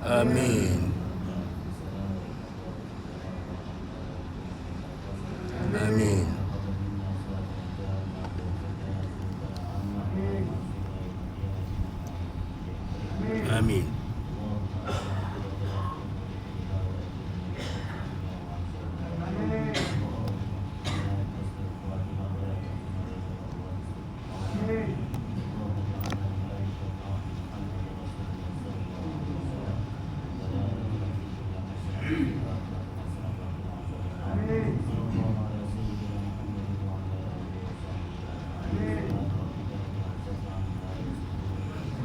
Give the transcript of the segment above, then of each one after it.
Amin. Amin. Amin.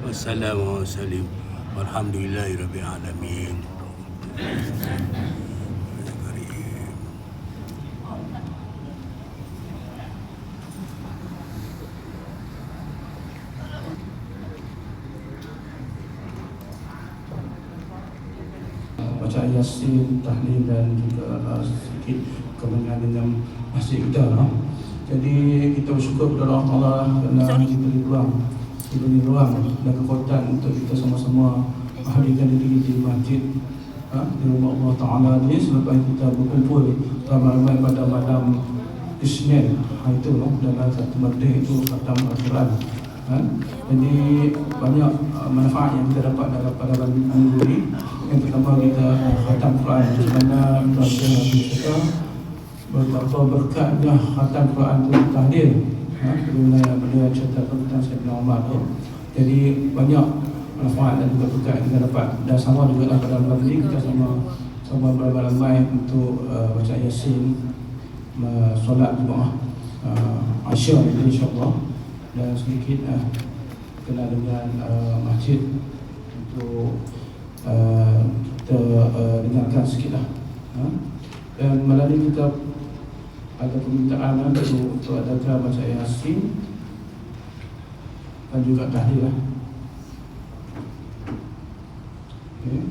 Wassalamualaikum. Walhamdulillahirabbil alamin. Baca Yasin, tahlil dan juga sedikit kemenangan dengan masjid kita. Jadi kita bersyukur kepada Allah kerana diberi ruang dan kekuatan untuk kita sama-sama menghadirkan diri di masjid di rumah Allah Ta'ala ni selepas kita berkumpul ramai-ramai pada malam Isnin itu dalam satu majlis itu khatam Al-Quran. Jadi banyak manfaat yang kita dapat pada minggu ini. Yang pertama kita khatam Quran, di mana baca Nabi kita betapa berkatnya khatam Quran itu tahlil. Beliau cerita tentang Sayyidina Umar tu. Jadi banyak manfaat dan juga berkat yang kita dapat. Dan sama juga pada malam ini kita sama beramai-ramai untuk baca Yasin, solat Jumaat Asyar ini insyaAllah. Dan sedikit kenal dengan masjid untuk kita dengarkan sikit lah. Dan malam ini kita ada permintaan untuk adakan baca Yasin dan juga tahlil lah. Okay.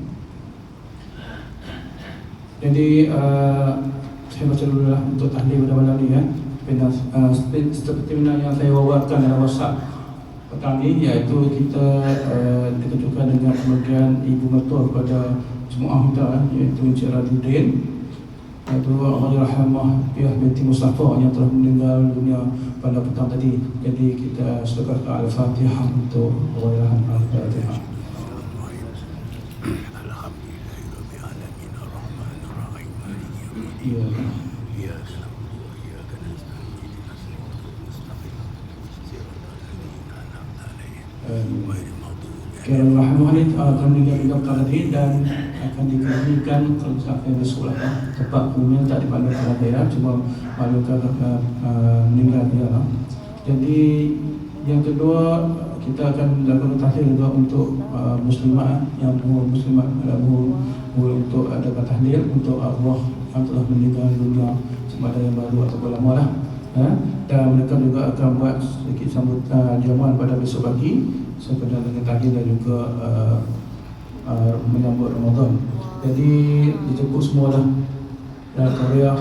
Jadi saya baca dulu lah untuk tahlil pada malam ni seperti mana yang saya wawarkan dalam WhatsApp petang ni, iaitu kita dikejukan dengan kemudian ibu mertua kepada jemaah kita, iaitu Encik Radudin, iaitu Allah Rahmah Pihak binti Mustafa yang telah meninggal dunia pada petang tadi. Jadi kita sedekahkan Al-Fatihah untuk Allah Rahmah Al-Fatihah. Ya. Kerana Rahmah ini akan meninggal tadi dan akan dikembalikan kalau sampai besok lah. Tempat kemudian tak dipanggil pada daerah, cuma malukan meninggal dia lah. Jadi yang kedua kita akan lakukan tahlil juga untuk muslimat yang muslimat untuk ada tahlil untuk Allah yang telah meninggal dunia, sama ada yang baru ataupun lama lah. Dan mereka juga akan buat sedikit sambutan jamuan pada besok pagi sekedar dengan tahlil dan juga menyambut Ramadan. Jadi dijemput semualah dan Korea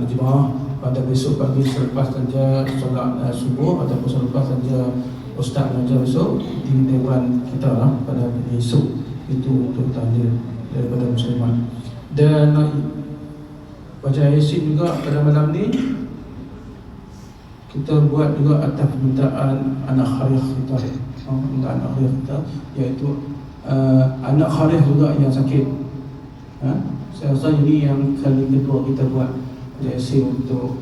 jemaah pada besok pagi selepas saja solat subuh ataupun selepas saja ustaz mengajar besok di dewan kita lah pada esok itu untuk tahlil daripada muslimat. Dan baca Yasin juga pada malam ni kita buat juga atas permintaan anak kharif kita, anak kharif kita, iaitu anak kharif juga yang sakit. Saya rasa ini yang kali kedua kita buat baca Yasin untuk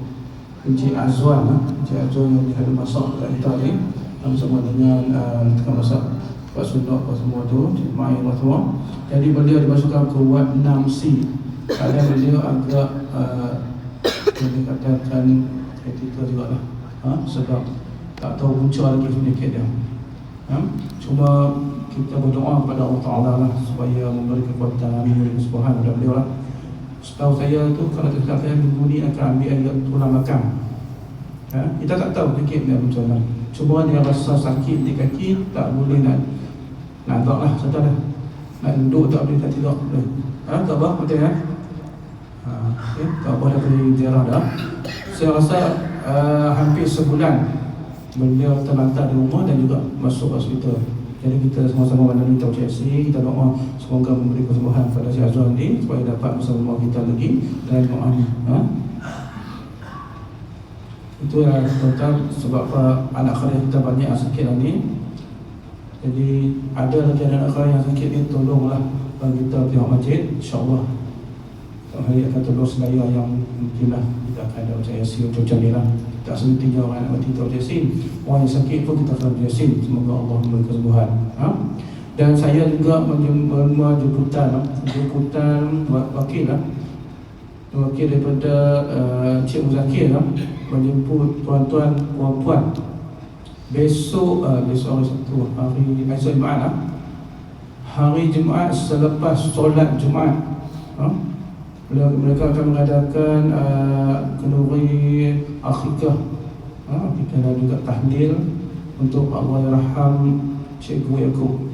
Encik Azwan, Encik Azwan yang ada masak kat kita ni, bersama dengan tukang masak Pak Sundak, Pak semua tu, Cik Mai, Pak semua. Jadi beliau dimasukkan ke wad 6C. Kadang beliau agak dikatakan etika juga lah, sebab tak tahu punca lagi penyakit dia. Cuma kita berdoa kepada Allah Ta'ala lah supaya memberi kekuatan dan kesembuhan kepada beliau lah. Setahu saya tu kalau kita saya minggu ni akan ambil air tulang belakang. Kita tak tahu penyakit dia macam mana. Cuma dia rasa sakit di kaki, tak boleh nak agak lah, satu dah. Nak duduk tak boleh, tak tidur boleh. Tak apa, betul ya? Okay, tak apa dah pergi ziarah dah. Saya rasa hampir sebulan beliau terlantar di rumah dan juga masuk hospital. Jadi kita sama-sama mandiri tauhid yasin, kita doa semoga memberi kesembuhan pada si Azwan ni supaya dapat bersama kita lagi dan doa ni. Itu yang tentang sebab anak khair kita banyak yang sakit hari ni. Jadi ada lagi anak khair yang sakit ni, tolonglah bagi kita pihak masjid, insya-Allah hari akan tolong sedaya yang mungkinlah kita akan ada ujian yasin untuk macam ni lah. Tak semestinya orang nak mati tak yasin, orang yang sakit pun kita akan yasin. Semoga Allah memberi kesembuhan. Dan saya juga menjemputan wakil lah, wakil daripada Cik Muzakir lah, menjemput tuan-tuan puan-puan besok besok hari Jumaat lah, hari Jumaat selepas solat Jumaat. Mereka akan mengadakan kenduri akikah, akikah dan juga tahlil untuk Allah Yarham Cikgu Yaakob.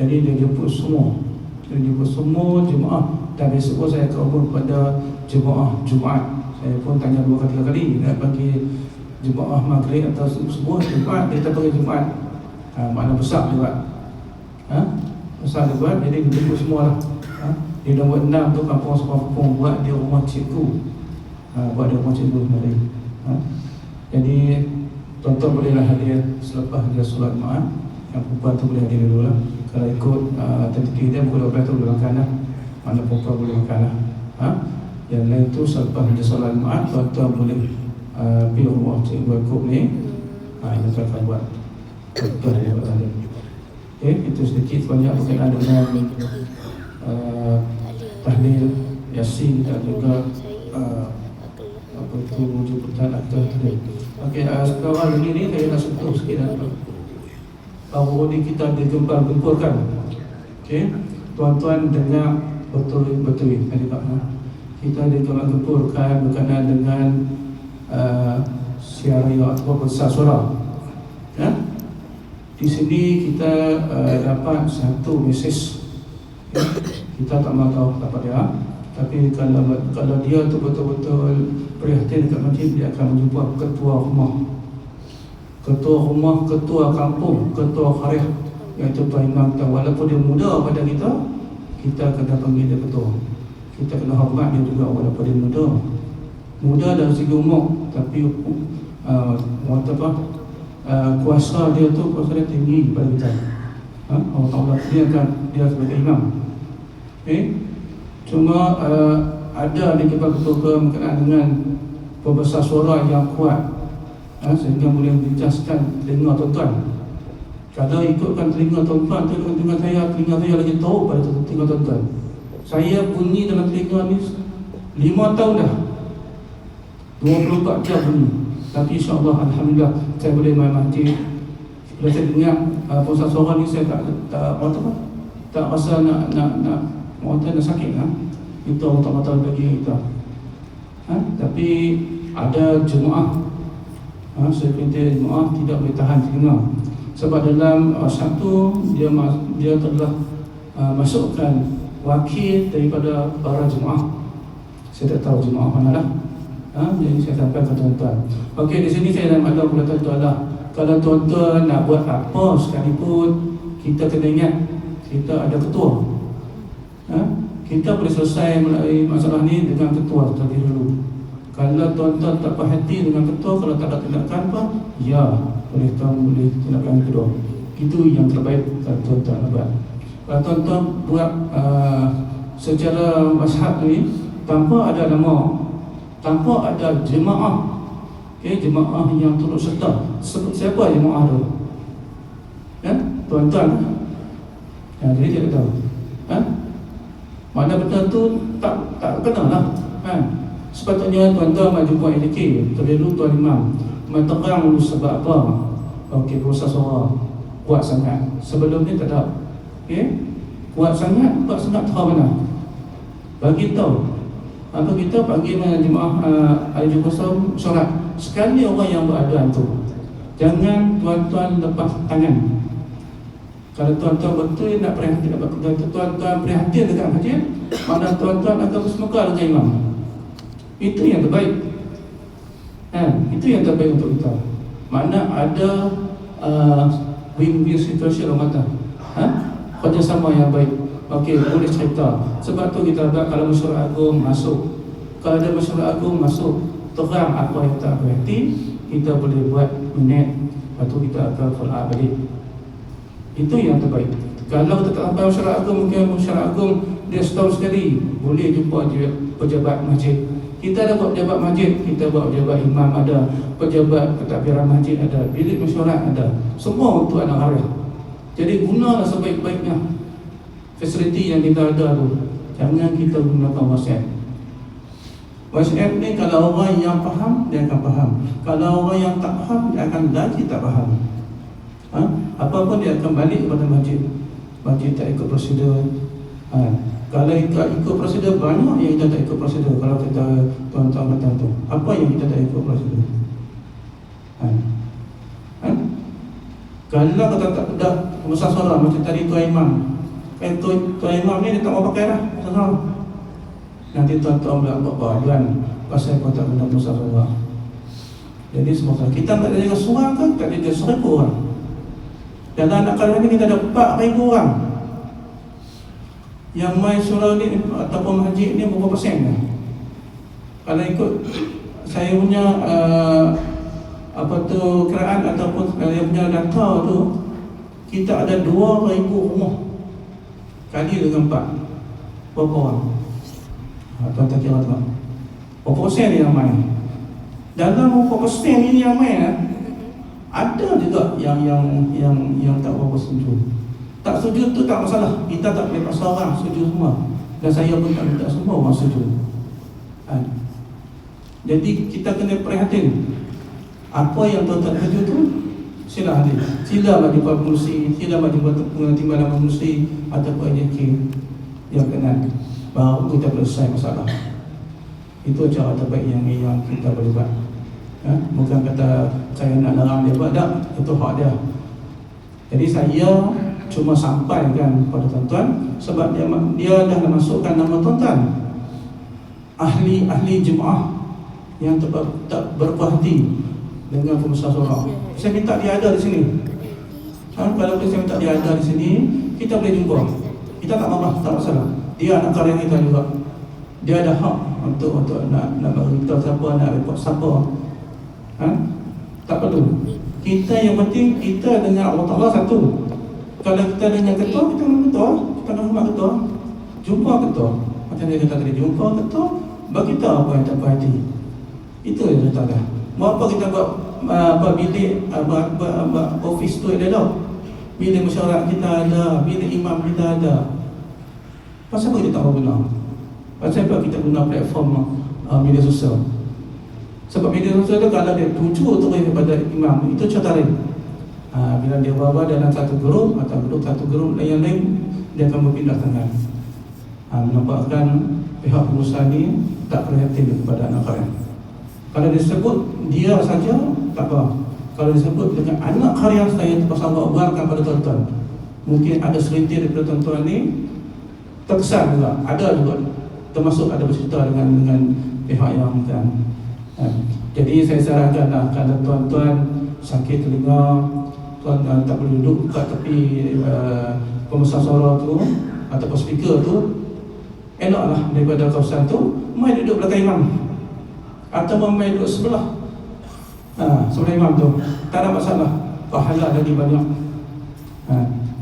Jadi dia jemput semua, jemaah. Dan besok pun saya akan umum kepada jemaah Jumaat. Saya pun tanya 2-3 kali nak bagi jemaah Maghrib atau subuh Jumaat, dia tak bagi Jumaat. Makna besar juga, besar juga. Jadi dia jemput semua lah. Di nombor 6 tu kampung-kampung buat di rumah cikgu, buat di rumah cikgu tadi. Jadi tuan-tuan bolehlah hadir selepas dia solat Jumaat. Yang perempuan tu boleh hadir dulu lah. Kalau ikut tentatif dia pukul 12 tu boleh makan lah. Mana perempuan boleh makan lah. Yang lain tu selepas dia solat Jumaat, tuan-tuan boleh pergi rumah cikgu Yaakob ni. Ini tuan akan buat. Okay, itu sedikit banyak berkenaan dengan tahlil yasin dan juga apa itu jemputan akta tadi. Okey, sekarang ini saya nak sentuh sikit bahawa ni kita digembar-gemburkan. Okey, tuan-tuan dengar betul-betul tadi Pak. Kita digembar-gemburkan berkenaan dengan siaran atau besar suara. Ya? Di sini kita dapat satu mesej. Ya? Kita tak mahu tahu apa dia, tapi kalau dia tu betul-betul prihatin dekat masjid, dia akan menjumpa ketua rumah, ketua kampung, ketua kharif, iaitu Tuan Imam. Walaupun dia muda pada kita, kita kena panggil dia ketua. Kita kena hormat dia juga walaupun dia muda dari segi umur, tapi kuasa dia tinggi pada kita. Allah Ta'ala dia sebagai imam. Cuma ada di kitab ketua berkenaan dengan pembesar suara yang kuat, sehingga boleh menjejaskan telinga tuan-tuan. Kalau ikutkan telinga tuan-tuan tu dengan telinga saya lagi tahu pada telinga tuan-tuan. Saya bunyi dalam telinga ni 5 tahun dah, 24 jam bunyi. Tapi insya-Allah alhamdulillah saya boleh main masjid. Bila saya dengar pembesar suara ni, saya tak rasa nak orang nak sakit lah. Itu Allah Ta'ala bagi kita. Tapi ada jemaah, saya perintah jemaah tidak boleh tahan telinga. Sebab dalam satu dia telah masukkan wakil daripada para jemaah. Saya tak tahu jemaah mana lah. Jadi saya sampaikan ke tuan-tuan. Okey, di sini saya nak ada kepada tuan-tuan lah. Kalau tuan-tuan nak buat apa sekalipun, kita kena ingat kita ada ketua. Kita boleh selesai melalui masalah ni dengan ketua tadi dulu. Kalau tuan-tuan tak perhati dengan ketua, kalau tak ada tindakan apa, ya boleh tindakan kedua. Itu yang terbaik kalau tuan-tuan buat. Kalau tuan-tuan buat secara mazhab ni tanpa ada nama, tanpa ada jemaah, jemaah yang turut serta. Siapa jemaah tu? Tuan-tuan. Jadi dia tahu. Mana benda tu tak kenal lah. Sepatutnya tuan-tuan maju buat IDK, terlalu Tuan Imam menterang dulu sebab apa. Okey, proses suara kuat sangat. Sebelum ni tak ada. Kuat sangat tahu mana. Bagi tahu. Apa kita panggil jemaah ahli jumpa solat. Sekali orang yang berada tu, jangan tuan-tuan lepas tangan. Kalau tuan-tuan betul nak prihatin, tuan-tuan prihatin dekat masjid, mana tuan-tuan akan bersemuka dengan imam. Itu yang terbaik. Itu yang terbaik untuk kita. Mana ada win-win situation orang kata. Kerjasama yang baik. Okey, boleh cerita. Sebab tu kita buat kalau mesyuarat agung masuk. Kalau ada mesyuarat agung masuk, terang apa yang tak berhati, kita boleh buat minit. Lepas tu kita akan follow up balik. Itu yang terbaik. Kalau kita tak sampai mesyuarat agung, mungkin mesyuarat agung dia setahun sekali boleh jumpa pejabat masjid. Kita ada buat pejabat masjid, kita buat pejabat imam ada, pejabat pentadbiran masjid ada, bilik mesyuarat ada. Semua untuk anak haria. Jadi gunalah sebaik-baiknya fasiliti yang kita ada tu. Jangan kita gunakan WhatsApp. WhatsApp ni kalau orang yang faham, dia akan faham. Kalau orang yang tak faham, dia akan lagi tak faham. Apa-apa dia akan balik kepada masjid. Masjid tak ikut prosedur. Kalau ikut prosedur, banyak yang kita tak ikut prosedur. Kalau kita tuan-tuan kata tu, apa yang kita tak ikut prosedur? Kalau kita tak ada besar suara macam tadi Tuan Imam, Tuan Imam ni dia tak mau pakai dah besar suara. Nanti tuan-tuan buat aduan pasal kau tak guna besar suara. Jadi semua kita tak ada jaga suara kan, tak ada 1,000 orang. Dan anak kalian ni kita ada 4,000 orang. Yang main surau ni ataupun masjid ni berapa persen dah? Kalau ikut saya punya kiraan ataupun saya punya data tu, kita ada 2,000 rumah kali dengan 4. Berapa orang? Tuan-tuan kira tu. Berapa persen dia yang main? Dalam berapa persen ini yang main, ada juga yang tak berapa setuju. Tak setuju tu tak masalah. Kita tak boleh paksa orang setuju semua. Dan saya pun tak minta semua orang setuju. Jadi kita kena prihatin. Apa yang tuan-tuan setuju tu, sila hadir. Sila bagi pengurusi, sila bagi timbalan pengurusi ataupun AJK yang kenal. Baru kita selesai masalah. Itu cara terbaik yang kita boleh buat. Bukan kata saya nak larang dia buat, tak. Itu hak dia. Jadi saya cuma sampaikan kepada tuan-tuan sebab dia dah masukkan nama tuan-tuan ahli jemaah yang tak berpuas hati dengan pembesar surau. Saya minta dia ada di sini. Kalau saya minta dia ada di sini, kita boleh jumpa. Kita tak marah, tak masalah. Dia anak karya kita juga. Dia ada hak untuk nak beritahu siapa, nak report siapa. Tak perlu. Kita yang penting kita dengan Allah Ta'ala satu. Kalau kita dengan ketua, kita dengan ketua, kita dengan hormat ketua, jumpa ketua. Macam dia kata tadi, jumpa ketua, bagi tahu apa yang tak berhati. Itu yang kita dah. Mau apa kita buat bilik, office tu ada. Bilik mesyuarat kita ada, bilik imam kita ada. Pasal apa kita tak mau guna? Pasal apa kita guna platform media sosial? Sebab media sosial tu kalau dia tuju untuk kepada imam, itu contoh lain. Bila dia bawa dalam satu grup atau satu grup yang lain, dia akan berpindah tangan. Menampakkan pihak pengusaha ni tak perhatian kepada anak karya. Kalau disebut dia saja, tak apa. Kalau disebut dengan anak karya saya terpaksa buatkan pada tuan-tuan, mungkin ada selintir daripada tuan-tuan ni terkesan juga. Ada juga, termasuk ada bercerita dengan pihak yang bukan. Jadi saya sarankanlah kalau tuan-tuan sakit telinga, tuan tak boleh duduk kat tepi pembesar suara tu ataupun speaker tu, eloklah daripada kawasan tu, mai duduk belakang imam atau mai duduk sebelah sebelah imam tu, tak ada masalah, pahala lagi banyak.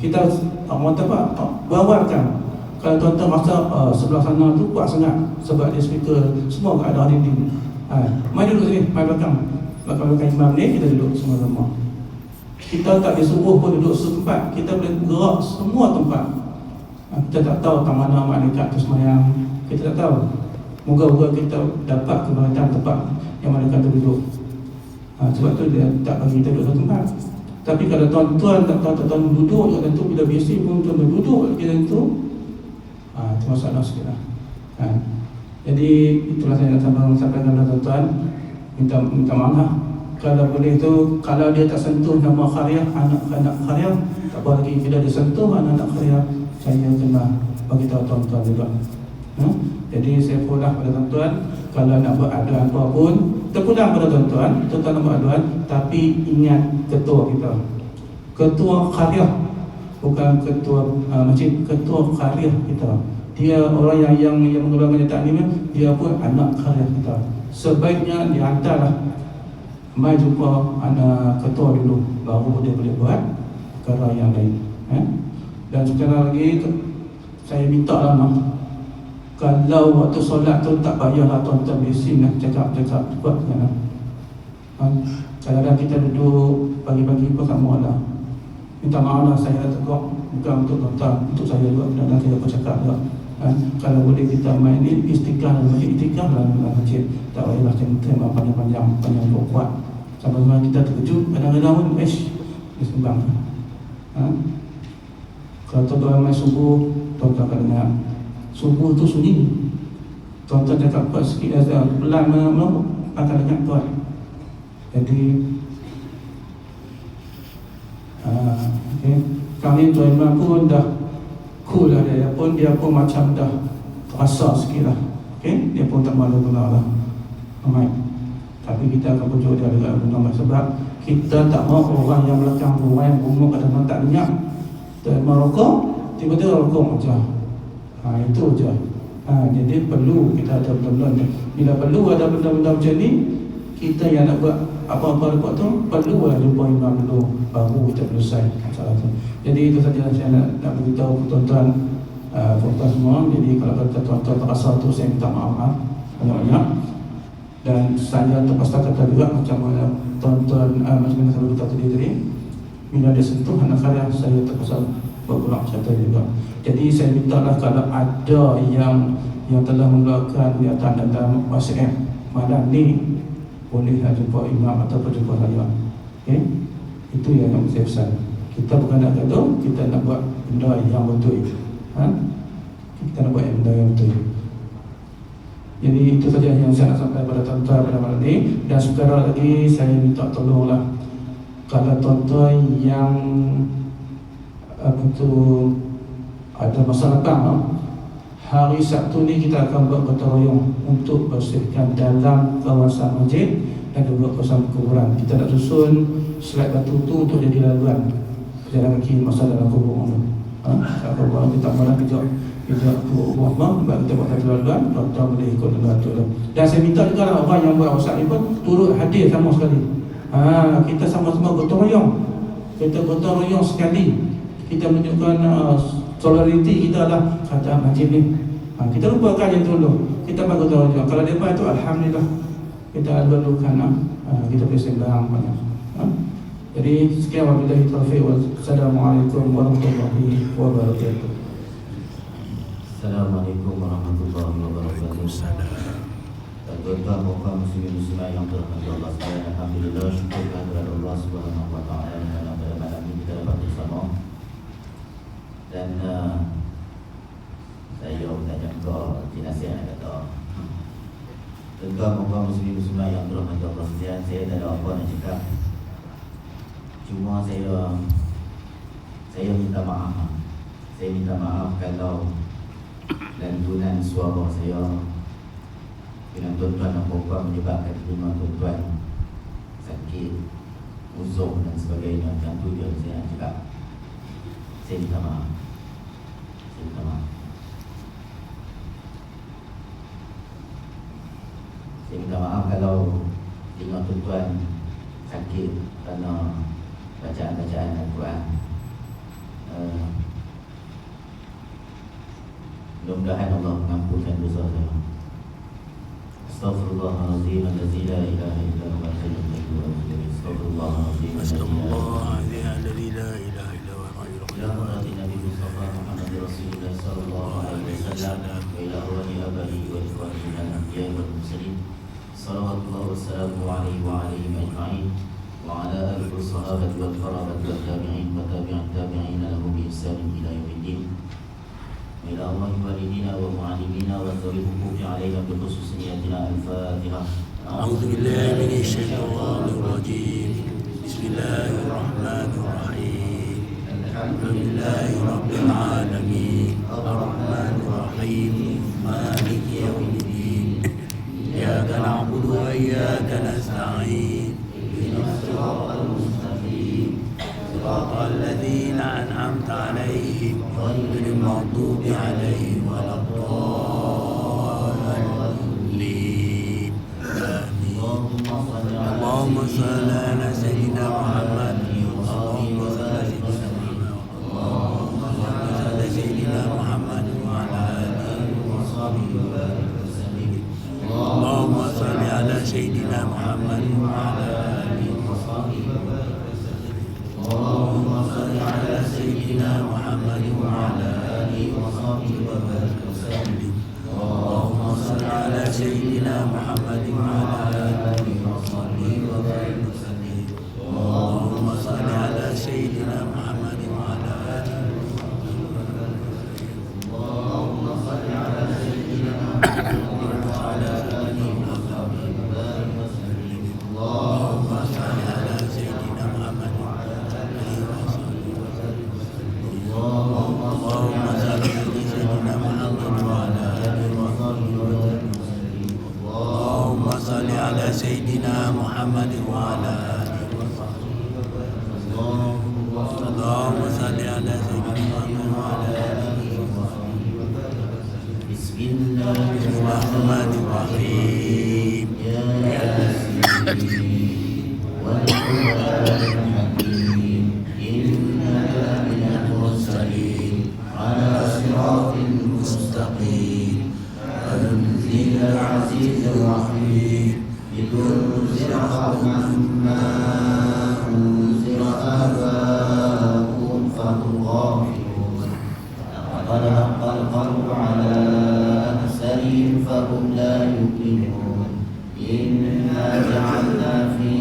Kita wawarkan. Kalau tuan-tuan rasa sebelah sana tu kuat sangat sebab dia speaker semua kat ada dinding, mai duduk sini, mai belakang imam ni, kita duduk semua-semua. Kita tak disuruh pun duduk setempat, kita boleh gerak semua tempat. Kita tak tahu tak mana malaikat tu semayang, kita tak tahu. Moga-moga kita dapat keberatan tempat yang malaikat tu duduk. Sebab tu dia tak bagi kita duduk satu tempat. Tapi kalau tuan-tuan tak tahu tuan duduk kat situ, bila biasa pun tuan duduk kat situ, itu masalah sikit lah. Jadi itulah saya nak sampaikan kepada tuan-tuan. Minta maaf. Kalau boleh tu, kalau dia tak sentuh nama karya, anak-anak karya, tak boleh lagi. Bila dia sentuh anak-anak karya, saya kena bagi tahu tuan-tuan juga. Jadi saya pulang pada tuan-tuan, kalau nak buat aduan apa pun, terpulang pada tuan-tuan nak buat aduan, tapi ingat ketua kita. ketua karya, bukan ketua masjid, ketua karya kita. Dia orang yang mengeluarkan kenyataan ini, dia pun anak karya kita. Sebaiknya dihantarlah, mai jumpa anak ketua dulu, baru dia boleh buat perkara yang lain. Dan sekarang lagi saya minta lah, kalau waktu solat tu tak payahlah tuan-tuan bising nak cakap-cakap kuat kan. Kadang-kadang kita duduk pagi-pagi pun sama lah. Minta maaf lah, saya tegak, bukan untuk tuan-tuan, untuk saya juga. Dan saya pun cakap juga, kalau boleh kita main ni istiqah dalam masjid, istiqah dalam masjid. Tak payahlah tema panjang-panjang, panjang kuat. Sama-sama kita terkejut, kadang-kadang pun dia sembang. Kalau tuan-tuan main subuh, tuan-tuan akan dengar subuh tu sunyi. Tuan-tuan cakap kuat sikit, pelan akan dengar kuat. Jadi okay. Kami tuan imam pun dah cool lah, dia pun macam dah terasa sikit lah. Okay? Dia pun tak malu benar lah. Alright. Tapi kita akan pujuk dia dekat benar, sebab kita tak mahu orang yang belakang orang yang umur kadang-kadang tak dengar. Dan merokok, tiba-tiba rokok je. Itu je. Jadi perlu kita ada benda-benda. Bila perlu ada benda-benda macam ni, kita yang nak buat apa-apa rekod tu, perlulah jumpa imam dulu, baru kita selesai masalah tu. Jadi itu saja saya nak beritahu tuan-tuan, tuan-tuan semua. Jadi kalau kata tuan-tuan terasa tu, saya minta maaf banyak-banyak. Dan saya terpaksa kata juga macam mana tuan-tuan, macam mana saya beritahu tadi, bila dia sentuh anak saya terpaksa berpulang cerita juga. Jadi saya mintalah kalau ada yang telah mengeluarkan niatan dalam WhatsApp malam ni, bolehlah jumpa imam atau jumpa saya. Okay? Itu yang saya pesan. Kita bukan nak gaduh, kita nak buat benda yang betul. Kita nak buat benda yang betul. Jadi itu saja yang saya nak sampaikan pada tuan-tuan pada malam ni. Dan sekarang lagi saya minta tolonglah, kalau tuan-tuan yang ada masalah bang, hari Sabtu ni kita akan buat gotong royong untuk bersihkan dalam kawasan masjid dan juga kawasan kuburan. Kita nak susun slide batu tu untuk jadi laluan berjalan kaki masa dalam kubur tu. Kalau kita malam kita buat bang, kita buat satu laluan, tuan-tuan boleh ikut laluan tu. Dan saya minta juga lah orang yang buat WhatsApp ni pun turut hadir sama sekali. Kita sama-sama gotong royong. Kita gotong royong sekali. Kita menunjukkan solidariti kita lah kata masjid ni. Kita lupakan yang dulu. Kita bagus tahu. Kalau depan itu alhamdulillah kita lalukan, kita boleh sembang banyak. Jadi sekian wabillahi taufiq. Wassalamualaikum warahmatullahi wabarakatuh. Assalamualaikum warahmatullahi wabarakatuh. Tuan-tuan dan muslimin muslimat yang dirahmati Allah sekalian, alhamdulillah, syukur kehadirat Allah Subhanahu wa taala dalam pada malam ini kita dapat bersama. Dan saya bertanya ke jenazah yang kata, tuan-tuan muslimin muslimat yang dirahmati Allah sekalian, saya tak ada apa nak cakap. Cuma saya minta maaf. Saya minta maaf kalau lantunan suara saya dengan tuan-tuan dan puan menyebabkan rumah tuan-tuan sakit, uzur dan sebagainya. Macam tu je saya nak cakap. Saya minta maaf. Saya minta maaf. Saya minta maaf kalau tengok tuan-tuan sakit kerana bacaan-bacaan Al-Quran. Mudah-mudahan Allah mengampunkan dosa saya. Astaghfirullahaladzim allazi la ilaha illa huwa al-hayyul qayyum. Astaghfirullahaladzim allazi la ilaha illa huwa al-hayyul qayyum. Ya Rabbi Nabi Mustafa Muhammad Rasulullah sallallahu alaihi wasallam wa ila arwahi abaihi wa ikhwanihi al-anbiya wal mursalin. Salawatullah wassalamu alaihi wa alaihim ajma'in wa ala alihi wassahabati wal qarabati wat tabi'in wa tabi'at tabi'in lahum bi ihsan ila yaumiddin. إلى الله والدينا ومعلمينا وذوي الحقوق علينا بخصوص نيتنا. الفاتحة. أعوذ بالله من الشيطان الرجيم. بسم الله الرحمن الرحيم. الحمد لله رب العالمين الرحمن الرحيم مالك يوم الدين إياك نعبد وإياك نستعين اهدنا الصراط المستقيم صراط غير المغضوب عليهم ولا الضالين آمين. اللهم صل على سيدنا محمد اللهم صل على سيدنا محمد وعلى آله وصحبه وسلم. اللهم صل على سيدنا محمد وعلى آله وصحبه وسلم. اللهم صل على سيدنا محمد وعلى آله وصحبه وسلم. اللهم صل على سيدنا محمد وعلى آله وصحبه وسلم. اللهم صل على سيدنا محمد وعلى آله اللهم صل على سيدنا محمد وعلى آله وصحبه وسلم. اللهم صل على سيدنا محمد وعلى آله وصحبه وسلم. اللهم صل على سيدنا محمد وعلى آله وصحبه وسلم. اللهم صل على سيدنا محمد وعلى آله وصحبه وسلم. اللهم صل على سيدنا محمد وعلى آله وصحبه وسلم. بسم الله الرحمن الرحيم. ياسين والقرآن الحكيم إنك من المرسلين على صراط مستقيم. تنزيل العزيز الرحيم لتنذر قوما ما أنذر آباؤهم فهم غافلون. لقد حق القول على أكثرهم فهم لا يؤمنون. إنا جعلنا في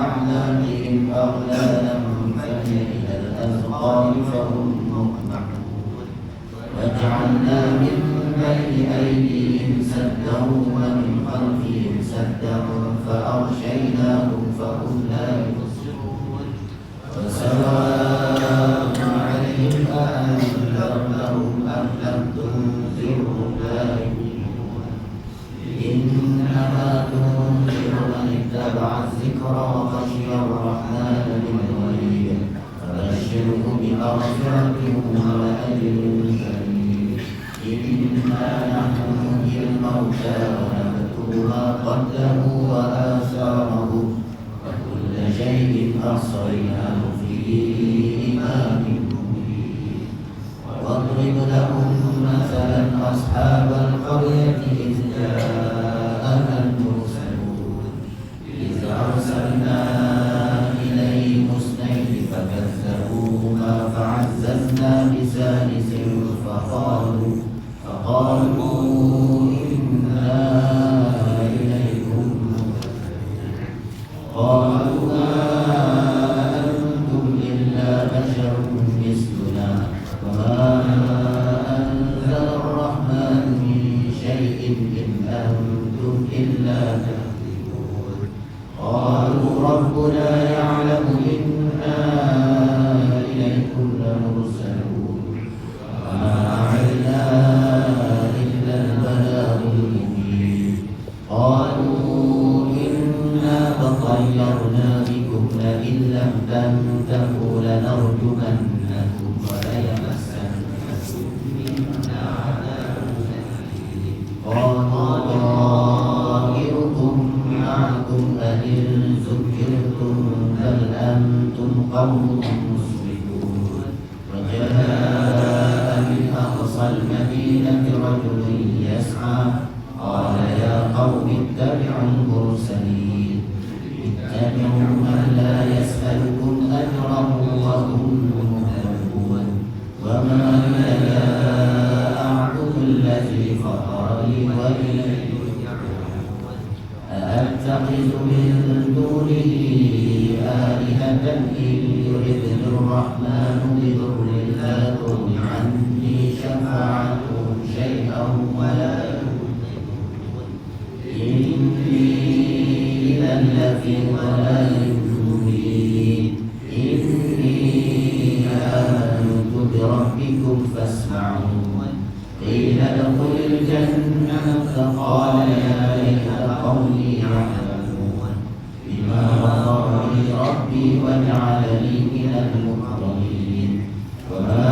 أعناقهم أغلالا فهي إلى الأذقان فهم مقمحون. وجعلنا من بين أيديهم سدا ومن خلفهم سدا فأغشيناهم فهم لا يبصرون. وسواء عليهم أأنذرتهم أم لم تنذرهم لا يؤمنون. إنما تنذر من اتبع الذكر وخشي الرحمن بالغيب فبشره بمغفرة وأجر كريم. إنا نحن نحيي الموتى ونكتب ما قدموا وآثارهم وكل شيء أحصيناه في إمام مبين. واضرب لهم مثلا أصحاب القرية إذ جاءها المرسلون إذ أرسلنا إليهم اثنين فكذبوهما فعززنا بثالث فقالوا إنا إليكم مرسلون. قالوا ما أنتم إلا بشر مثلنا وما أنزل الرحمن من شيء إن أنتم إلا تكذبون. قالوا ربنا يعلم إنا إليكم لمرسلون وما علينا إلا البلاغ المبين. قالوا إنا تطيرنا بكم لئن لم تنتهوا لنرجمنكم وليمسنكم منا عذاب أليم. قالوا طائركم معكم أئن ذكرتم بل أنتم قوم مسرفون. وجاء من أقصى المدينة رجل يسعى قال يا قوم اتبعوا المرسلين اتبعوا من لا يسألكم أجرا وهم مهتدون. وما لا أعبد الذي فطرني وإليه يرجعون. أأتخذ من دونه آلهة إن يردني الرحمن بضر لا تغن عني شفاعتهم شيئا ولا ينقذون. إني إذا لفي ضلال مبين. إني آمنت بربكم فاسمعون. قيل ادخل الجنة قال يا ليت قومي يعلمون بما غفر لي ربي وجعلني من المكرمين. وما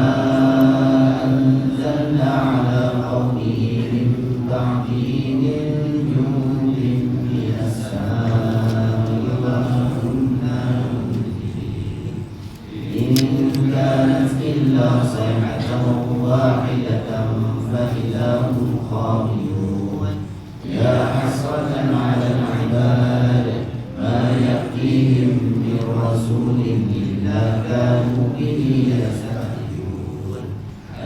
كانوا به يستهزئون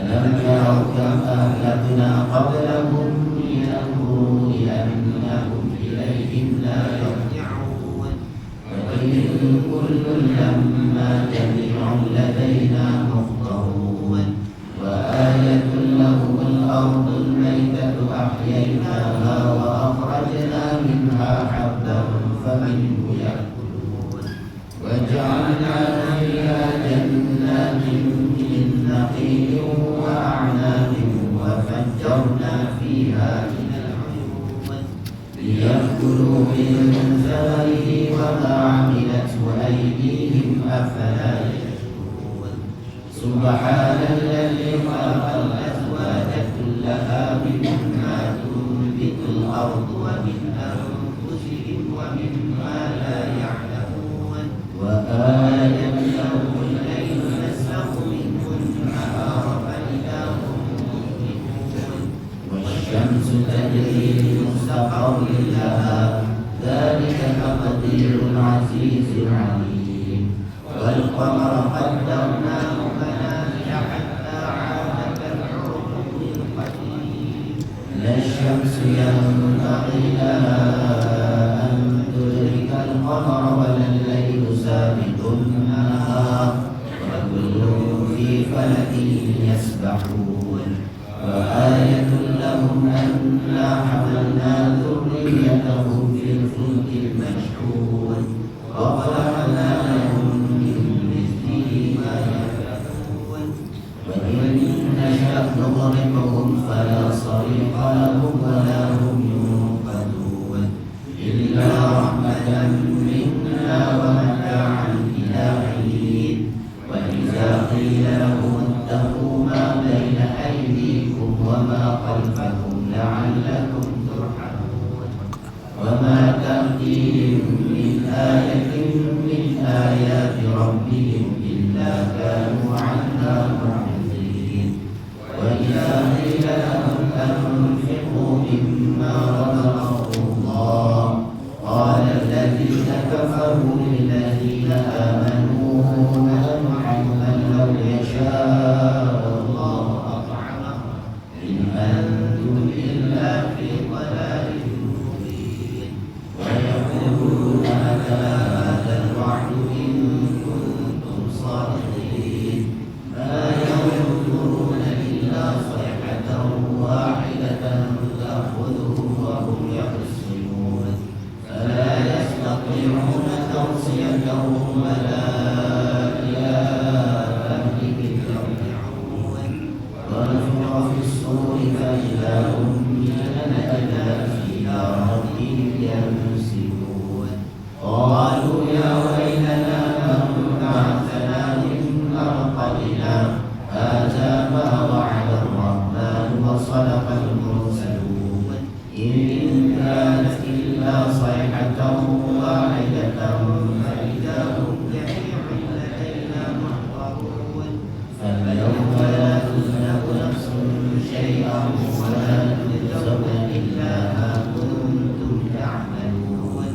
ألم يروا كم أهلكنا قبلهم من القرون أنهم إليهم لا يرجعون وإن كل لما جميع لدينا محضرون وآية لهم الأرض الميتة أحييناها وأخرجنا منها حبا فمنه يأكلون وجعلنا فيها جنات من نخيل وأعناب وفجرنا فيها من العيون ليأكلوا من ثمره وما عملته أيديهم أفلا يشكرون سبحان الذي خلق الأزواج كلها مما تنبت الأرض ومن أنفسهم ومما لا يعلمون وآية لهم الليل نسلخ منه النهار فإذا هم مظلمون والشمس تجري لمستقر لها ذلك تقدير العزيز العليم والقمر قدرناه منازل حتى عاد كالعرجون القديم لا الشمس ينبغي لها أن تدرك القمر ولا الليل سابق النهار وكل في فلك يسبحون وآية لهم أنا حملنا ذريتهم في الفلك المشحون وخلقنا لهم من مثله ما يركبون وإن نشأ نغرقهم فلا صريخ لهم ولا هم ينقذون إلا رحمة منا ومتاعا إلى حين وإذا قيل لهم اتقوا ما بين أيديكم وما خلفكم لعلكم ترحمون وما تأتيهم من آية من آيات ربهم إلا كانوا عنها معرضين وإذا قيل لهم أنفقوا مما رزقكم الله قال الذين كفروا للذين آمنوا أنعم من لو يشاء الله أطعمه إن أنتم إلا في ضلال مبين ويقولون متى هذا الوعد إن كنتم صادقين ما ينظرون إلا صيحة واحدة تأخذهم وهم يخصمون فلا يستطيعون توصية ولا إلى أهلهم يرجعون ونفخ في الصور فإذا هم من الأجداث إلى ربهم ينسلون قالوا يا ويلنا من بعثنا من مرقدنا هذا ما وعد الرحمن وصدق المرسلون إن كانت إلا صيحة واحدة فإذا هم جميع لدينا محضرون فاليوم لا تظلم نفس شيئا ولا تجزون إلا ما كنتم تعملون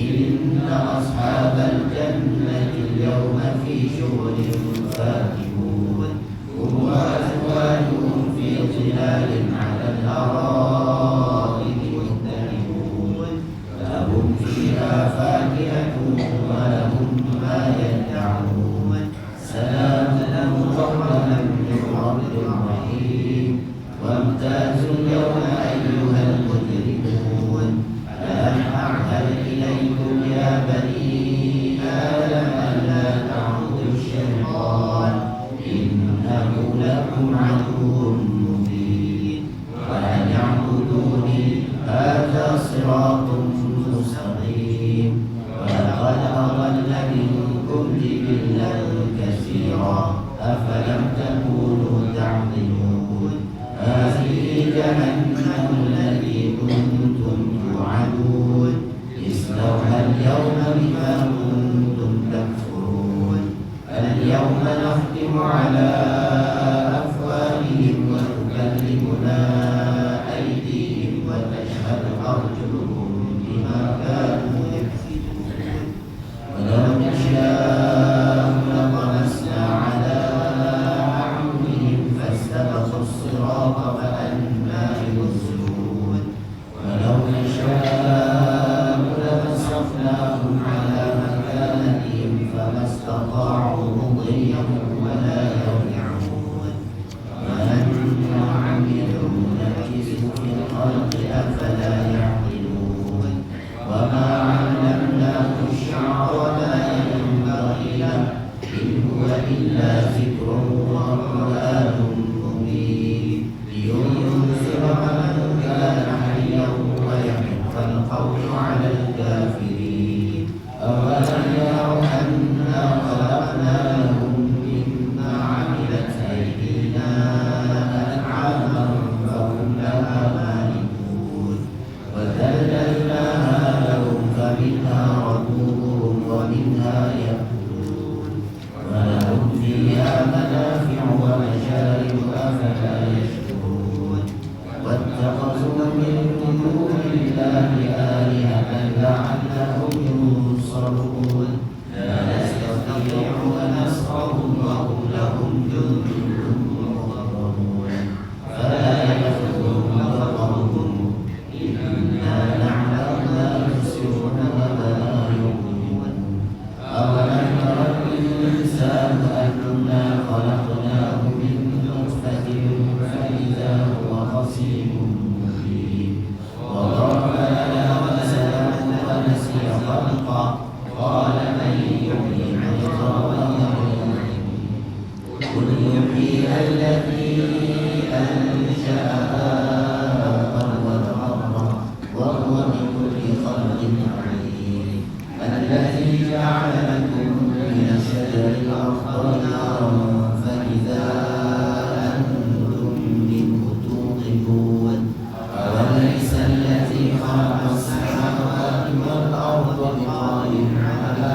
إن أصحاب الجنة اليوم في شغل فاكهون هم وأزواجهم في ظلال على الأرائك متكئون لهم فيها فاكهة ولهم ما يدعون سلام قولا من رب رحيم وامتازوا اليوم أيها المجرمون ألم أعهد إليكم يا بني آدم ألا تعبدوا الشيطان إنه لكم عدو مبين وأن اعبدوني هذا صراط مستقيم ولقد أضل منكم جبلا كثيرا أفلم تكونوا تعقلون هذه جهنم التي كنتم توعدون اصلوها اليوم بما كنتم تكفرون اليوم نختم على أفواههم وتكلمنا أيديهم وتشهد أرجلهم بما كانوا يكسبون ولو نشاء لطمسنا أطاعوا مضيا ولا يرجعون من نعمره نكسه في الخلق أفلا يعقلون وما علمناه الشعر وما ينبغي له إن هو إلا ذكر وقرآن مبين لينذر من كان حيا ويحق القول على الكافرين أولم يروا أنا خلقنا لهم مما عملت أيدينا أنعاما فهم لها مالكون وذللناها لهم فمنها ركوبهم ومنها يأكلون ولهم فيها منافع ومشارب أفلا يشكرون واتخذوا من دون الله آلهة لعلهم ينصرون لا يستطيعون نصرهم وهم لهم جند مقربون فلا يأخذهم بغتهم إنا نعلم ما يسرون وما يعلنون أولم ير الإنسان أنا خلقناه من نطفة فإذا هو خصيم مبين وضرب لنا مثلا ونسي خلقه قال من يحيي العظام قل يحييها التي أنشأها أول مرة وهو بكل خلق عليم الذي جعل لكم من الشجر الأخضر نارا فإذا أنتم منه توقدون أوليس الذي خلق السماوات والأرض بقادر على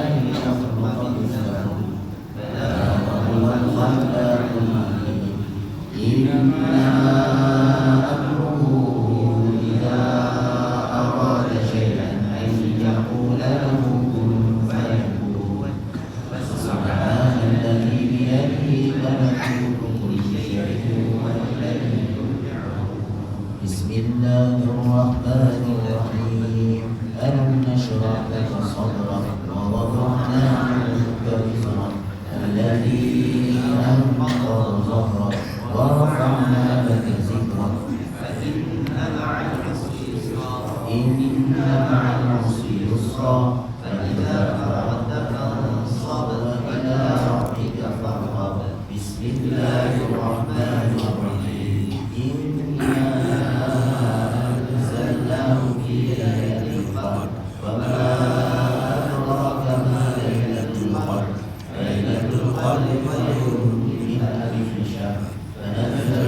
أن يخلق مثلهم بلى وهو الخلاق العليم إنما أمره إذا أراد شيئا أن يقول له كن فيكون فسبحان الذي بيده ملكوت كل شيء وإليه يرجعون بسم الله الرحمن الرحيم ألم نشرح لك صدرك ووضعنا عنك وزرك الذي أنقض ظهرك ورفعنا لك ذكرك إن مع العسر يسرا فإذا فرغت فانصب وإلى ربك فارغب بسم الله الرحمن الرحيم إنا أنزلناه في ليلة القدر وما أدراك ما ليلة القدر ليلة القدر خير من ألف شهر تنزل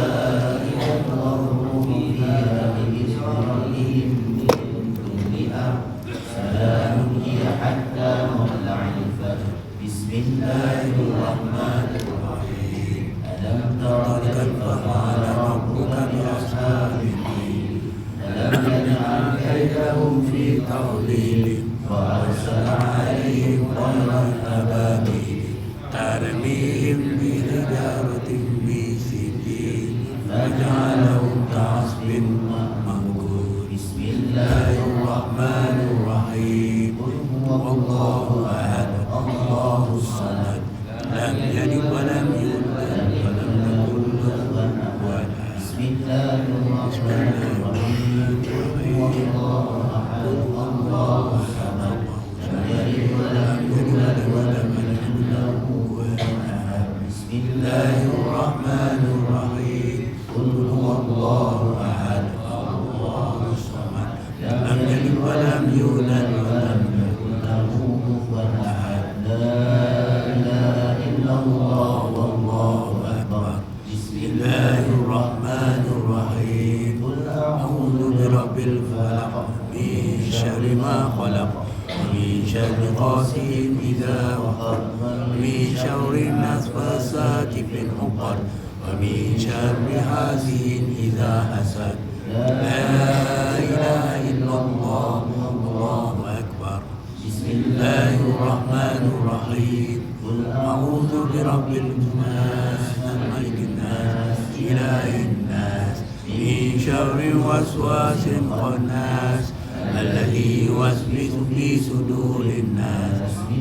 الملائكة والروح فيها بإذن ربهم من كل أمر سلام هي حتى مطلع الفجر بسم الله الرحمن الرحيم ألم تر كيف فعل ربك بأصحاب الفيل ألم يجعل كيدهم في تضليل وأرسل عليهم طيرا أبابيل ترميهم بحجارة من سجيل فجعلهم كعصف مأكول بسم الله الرحمن الرحيم قل هو الله أحد الله الصمد لم يلد ولم يولد ولم يكن له كفوا أحد بسم الله الرحمن الرحيم قل هو الله أحد الله الصمد لم يلد ولم يولد ولم يكن له كفوا أحد بسم الله الرحمن الرحيم قل هو الله أحد الله الصمد لم يلد ولم يولد ولم يكن له كفوا أحد لا إله إلا الله والله أكبر بسم الله الرحمن الرحيم قل أعوذ برب الفلق من شر ما خلق ومن شر غاسق إذا وقب ومن شر النفاثات في العقد ومن شر حاسد إذا حسد لا إله إلا الله والله أكبر بسم الله الرحمن الرحيم قل أعوذ برب الناس ملك الناس إله الناس من شر وسواس الخناس الذي يوسوس في صدور الناس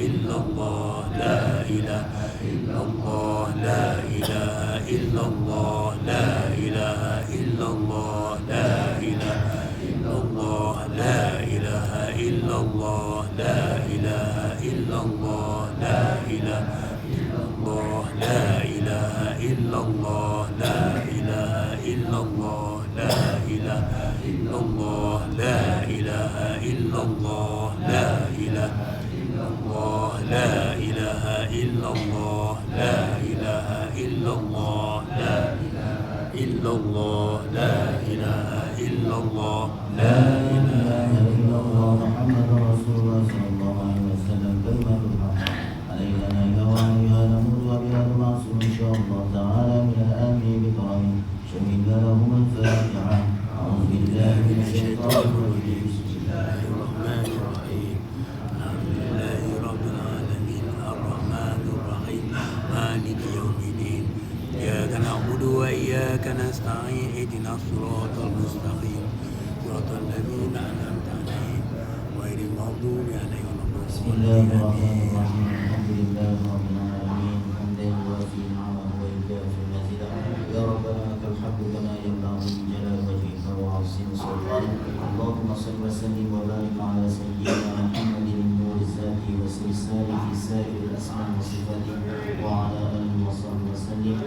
إلا الله لا إله إلا الله لا إله إلا الله لا إله إلا الله لا إله إلا الله لا إله إلا الله لا إله إلا الله لا إله إلا الله لا إله إلا الله لا إله إلا الله لا إله إلا الله لا إله إلا الله لا إله إلا الله لا إله إلا الله لا إله إلا الله لا إله إلا الله لا إله إلا الله لا إله إلا الله محمد رسول الله صلى الله عليه وسلم كلمة الحق علينا وعليها نموت وبها نبعث إن شاء الله تعالى من الآمن بكرمه شهدنا لهم الفاتحة أعوذ بالله من الشيطان الرجيم بسم الله الرحمن الرحيم الحمد لله رب العالمين الرحمن الرحيم مالك يوم الدين إياك نعبد وإياك نستعين اهدنا الصراط المستقيم صراط الذين أنعمت عليهم غير المغضوب عليهم ولا بسم الله الرحمن الضالين الرحيم الحمد لله رب العالمين حمدا يوافي نعمه ويكافئ مزيدا يا ربنا لك الحمد كما ينبغي من جلال وجهك وعظيم سلطانك اللهم صل وسلم وبارك على سيدنا محمد النور الذاتي وسلساله في سائر الاسماء وصفاته وعلى اله وصحبه وسلم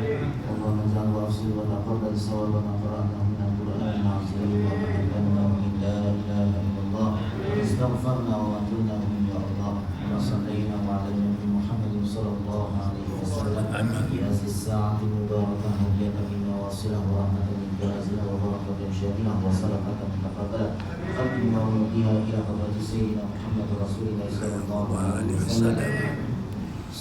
اللهم اجعل واصل وتقبل صواب ما قراناه من القران العظيم وتعلمنا من لا اله الا الله واستغفرنا ومتنا من يا الله وصلينا على النبي محمد صلى الله عليه وسلم في هذه الساعه المباركه هديه منا واصله ورحمه من جازله وبركه شامله وصدقه متقبله ختم ونوديها الى حضره سيدنا محمد رسول الله صلى الله عليه وسلم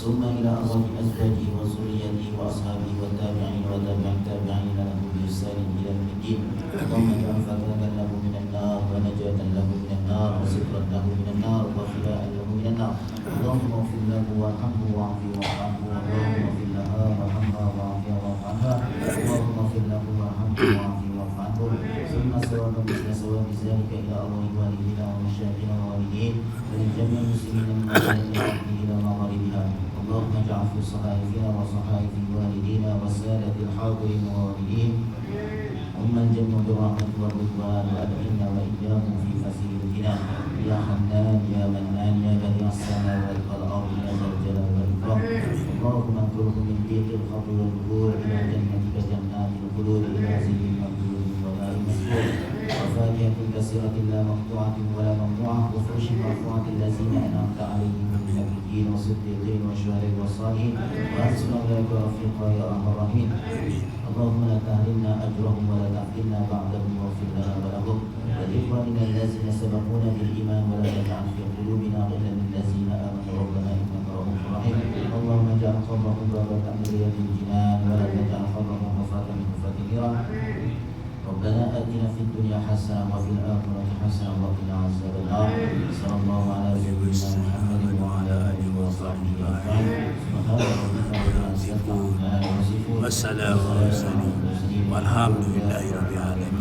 ثم إلى أرواح أزواجه وذريته وأصحابه والتابعين وتابع التابعين له بإحسان إلى يوم الدين اللهم اجعل فتاة له من النار ونجاة له من النار وسترا له من النار وفداء له من النار اللهم اغفر له وارحمه وعافه واعف عنه اللهم اغفر لها وارحمها وعافها واعف عنها اللهم اغفر له وارحمه وعافه واعف عنه ثم ثواب مثل ثواب ذلك إلى أرواح والدينا ومشايخنا ووالدين ولجميع المسلمين من مشارق إلى مغاربها اللهم اجعل في صحائفنا وصحائف والدينا وسادة الحاضرين والوالدين ومن جنوا بالرحمة والرضوان وأدخلنا وإياهم في فسيح الجنان يا حنان يا منان يا بديع السماوات والأرض يا ذا الجلال والإكرام اللهم انقله من ضيق القبر والقبور إلى جنتك جنات الخلود إلى ظل ممدود وماء مسكوب وفاكهة كثيرة لا مقطوعة ولا ممنوعة وفرش مرفوعة الذين أنعمت عليهم من النبيين والصديقين والشهداء والصالحين وحسن أولئك رفيقا يا أرحم الراحمين اللهم لا تهرمنا أجرهم ولا تفتنا بعدهم واغفر لنا ولهم ولإخواننا الذين سبقونا بالإيمان ولا تجعل في قلوبنا غلا للذين آمنوا ربنا إنك رؤوف رحيم اللهم اجعل قبرهم روضة من رياض الجنان ولا تجعل قبرهم حفرة من حفرة النيران ربنا آتنا في الدنيا حسنة وفي الآخرة حسنة وقنا عذاب النار صلى الله على سيدنا محمد وعلى آله وصحبه أجمعين سبحان ربك رب العزة عما يصفون والسلام على المرسلين والحمد لله رب العالمين.